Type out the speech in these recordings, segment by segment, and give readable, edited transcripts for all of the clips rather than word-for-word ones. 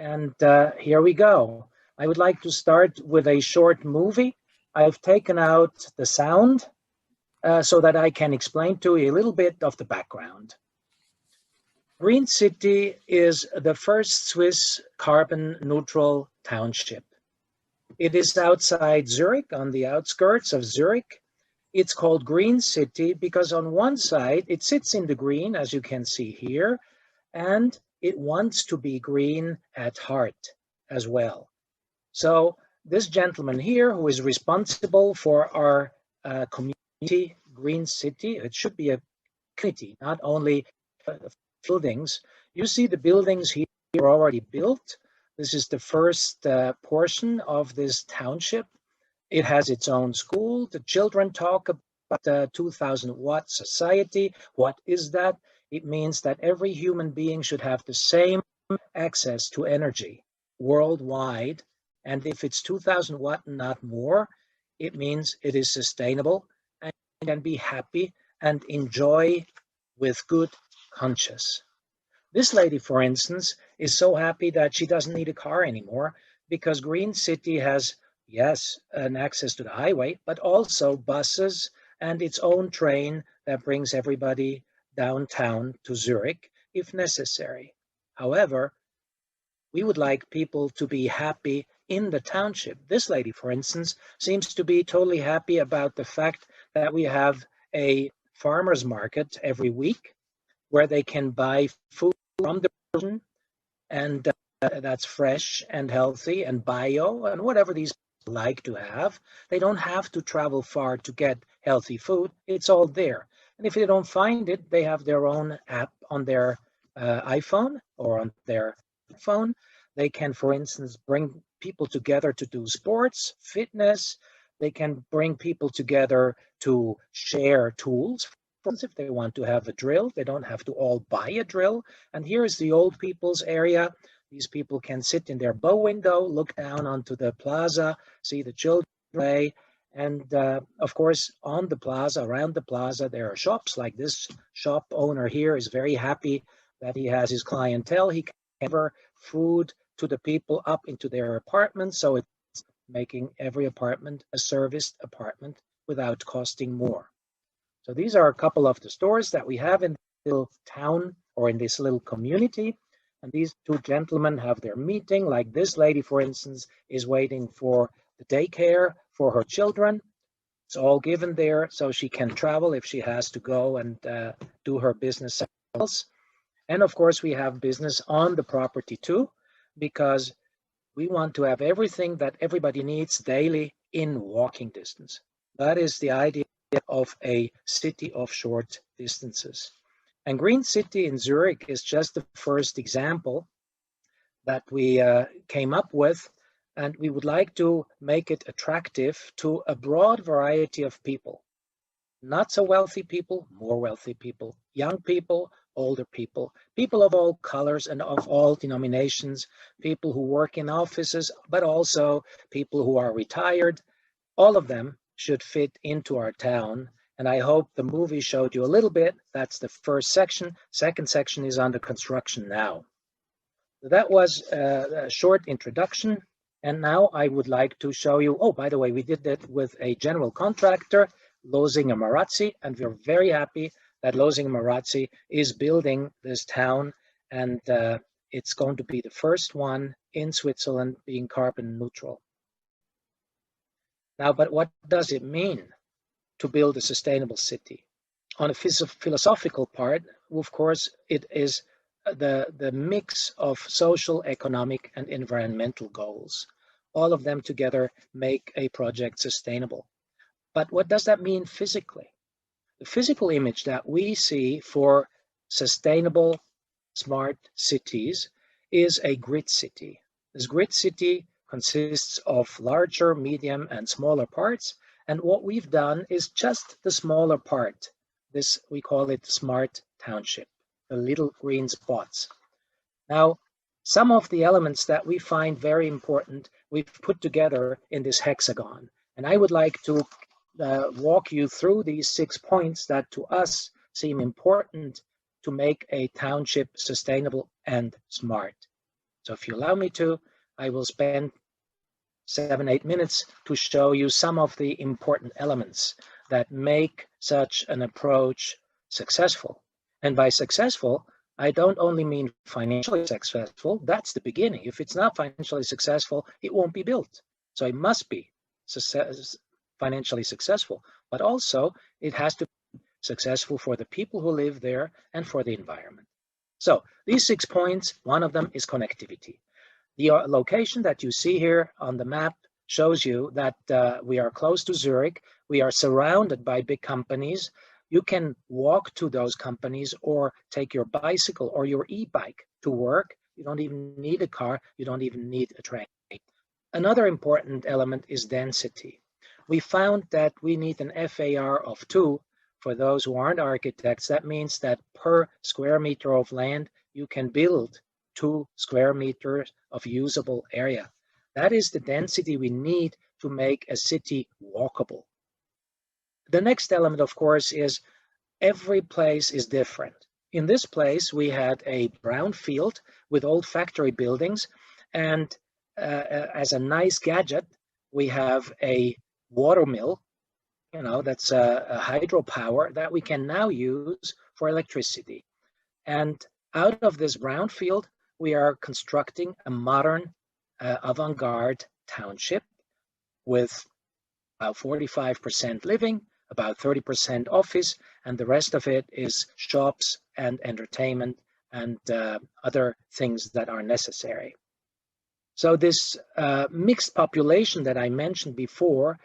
And here we go. I would like to start with a short movie. I've taken out the sound so that I can explain to you a little bit of the background. Green City is the first Swiss carbon neutral township. It is outside Zurich, on the outskirts of Zurich. It's called Green City because on one side it sits in the green, as you can see here, and it wants to be green at heart as well. So this gentleman here, who is responsible for our community, Green City, it should be a community, not only buildings. You see the buildings here are already built. This is the first portion of this township. It has its own school. The children talk about the 2000 watt society. What is that? It means that every human being should have the same access to energy worldwide. And if it's 2000 watt and not more, it means it is sustainable and can be happy and enjoy with good conscience. This lady, for instance, is so happy that she doesn't need a car anymore because Green City has, yes, an access to the highway, but also buses and its own train that brings everybody downtown to Zurich if necessary. However, we would like people to be happy in the township. This lady, for instance, seems to be totally happy about the fact that we have a farmer's market every week where they can buy food from the region, and that's fresh and healthy and bio and whatever these people like to have. They don't have to travel far to get healthy food. It's all there. And if they don't find it, they have their own app on their iPhone or on their phone. They can, for instance, bring people together to do sports, fitness. They can bring people together to share tools. If they want to have a drill, they don't have to all buy a drill. And here is the old people's area. These people can sit in their bow window, look down onto the plaza, see the children play. And of course, on the plaza, around the plaza, there are shops. Like this shop owner here is very happy that he has his clientele. He can deliver food to the people up into their apartments. So it's making every apartment a serviced apartment without costing more. So these are a couple of the stores that we have in this little town or in this little community. And these two gentlemen have their meeting. Like this lady, for instance, is waiting for the daycare for her children. It's all given there so she can travel if she has to go and do her business else. And of course, we have business on the property too, because we want to have everything that everybody needs daily in walking distance. That is the idea of a city of short distances. And Green City in Zurich is just the first example that we came up with, and we would like to make it attractive to a broad variety of people. Not so wealthy people, more wealthy people, young people, older people, people of all colors and of all denominations, people who work in offices, but also people who are retired. All of them should fit into our town. And I hope the movie showed you a little bit. That's the first section. Second section is under construction now. That was a short introduction. And now I would like to show you, oh, by the way, we did that with a general contractor, Losinger Marazzi, and we're very happy that Losinger Marazzi is building this town, and it's going to be the first one in Switzerland being carbon neutral. Now, but what does it mean to build a sustainable city? On a philosophical part, of course, it is the mix of social, economic, and environmental goals. All of them together make a project sustainable. But what does that mean physically? The physical image that we see for sustainable, smart cities is a grid city. This grid city consists of larger, medium, and smaller parts. And what we've done is just the smaller part. This, we call it smart township, the little green spots. Now, some of the elements that we find very important, we've put together in this hexagon. And I would like to walk you through these 6 points that to us seem important to make a township sustainable and smart. So if you allow me to, I will spend 7-8 minutes to show you some of the important elements that make such an approach successful. And by successful, I don't only mean financially successful. That's the beginning. If it's not financially successful, it won't be built. So it must be financially successful, but also it has to be successful for the people who live there and for the environment. So these 6 points, one of them is connectivity. The location that you see here on the map shows you that we are close to Zurich. We are surrounded by big companies. You can walk to those companies or take your bicycle or your e-bike to work. You don't even need a car. You don't even need a train. Another important element is density. We found that we need an FAR of 2. For those who aren't architects, that means that per square meter of land, you can build 2 square meters of usable area. That is the density we need to make a city walkable. The next element, of course, is every place is different. In this place, we had a brown field with old factory buildings, and as a nice gadget, we have a water mill, that's a hydropower that we can now use for electricity. And out of this brown field, we are constructing a modern avant-garde township with about 45% living, about 30% office, and the rest of it is shops and entertainment and other things that are necessary. So this mixed population that I mentioned before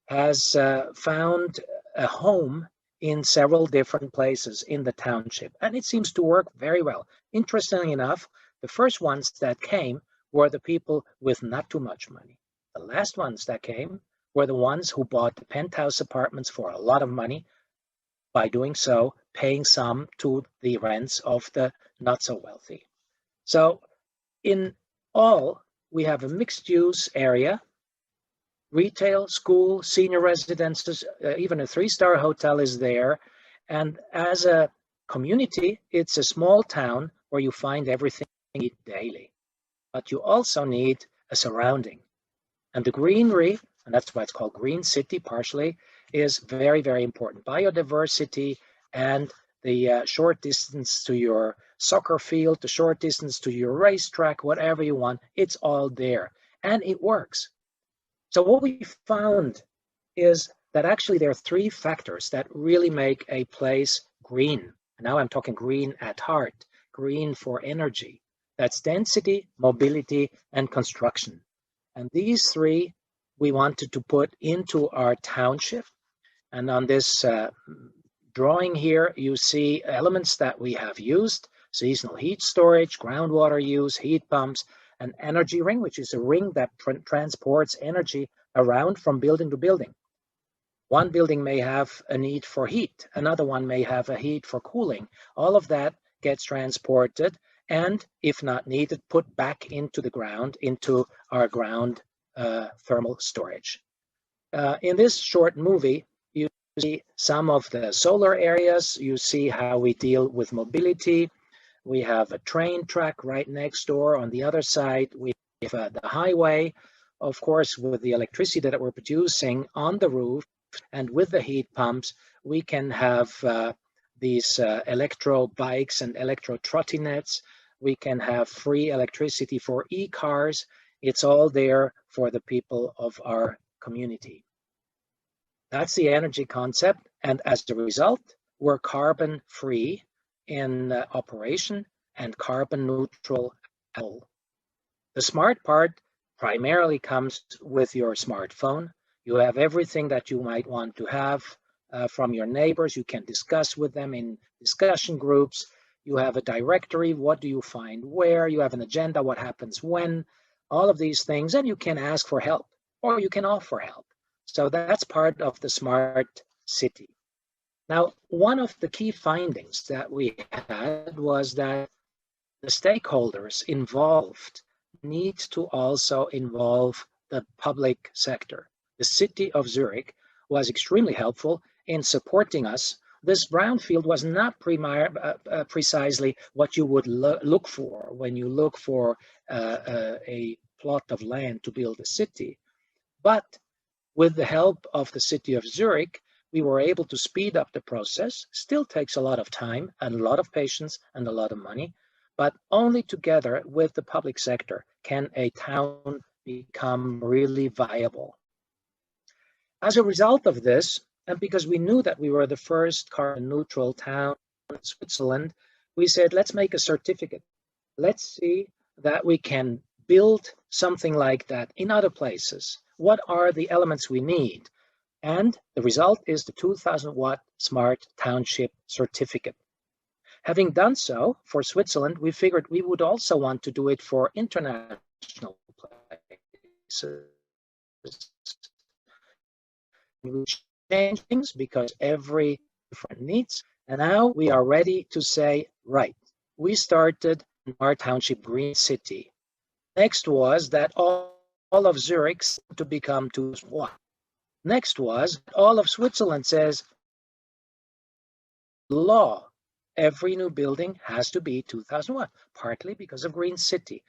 has found a home in several different places in the township, and it seems to work very well. Interestingly enough, the first ones that came were the people with not too much money. The last ones that came were the ones who bought the penthouse apartments for a lot of money, by doing so, paying some to the rents of the not so wealthy. So in all, we have a mixed use area, retail, school, senior residences, even a 3-star hotel is there. And as a community, it's a small town where you find everything you need daily. But you also need a surrounding. And the greenery, and that's why it's called Green City partially, is very, very important. Biodiversity and the short distance to your soccer field, the short distance to your racetrack, whatever you want, it's all there. And it works. So what we found is that actually there are 3 factors that really make a place green. And now I'm talking green at heart, green for energy. That's density, mobility, and construction. And these 3 we wanted to put into our township. And on this drawing here, you see elements that we have used: seasonal heat storage, groundwater use, heat pumps, an energy ring, which is a ring that transports energy around from building to building. One building may have a need for heat, another one may have a heat for cooling. All of that gets transported and, if not needed, put back into the ground, into our ground thermal storage. In this short movie, you see some of the solar areas. You see how we deal with mobility. We have a train track right next door. On the other side, we have the highway, of course, with the electricity that we're producing on the roof, and with the heat pumps, we can have these electro bikes and electro trottinettes. We can have free electricity for e-cars. It's all there for the people of our community. That's the energy concept, and as a result, we're carbon free in operation and carbon neutral at all. The smart part primarily comes with your smartphone. You have everything that you might want to have from your neighbors. You can discuss with them in discussion groups. You have a directory, what do you find where, you have an agenda, what happens when, all of these things, and you can ask for help or you can offer help. So that's part of the smart city. Now, one of the key findings that we had was that the stakeholders involved need to also involve the public sector. The city of Zurich was extremely helpful in supporting us this brownfield was not precisely what you would look for when you look for a plot of land to build a city. But with the help of the city of Zurich, we were able to speed up the process. Still takes a lot of time and a lot of patience and a lot of money, but only together with the public sector can a town become really viable. As a result of this, and because we knew that we were the first carbon neutral town in Switzerland, we said, let's make a certificate. Let's see that we can build something like that in other places. What are the elements we need? And the result is the 2000 watt smart township certificate. Having done so for Switzerland, we figured we would also want to do it for international places. We change things because every different needs. And now we are ready to say, right, we started our township green city. Next was that all of Zurich to become 2-1. Next was all of Switzerland says, law, every new building has to be 2001, partly because of green city.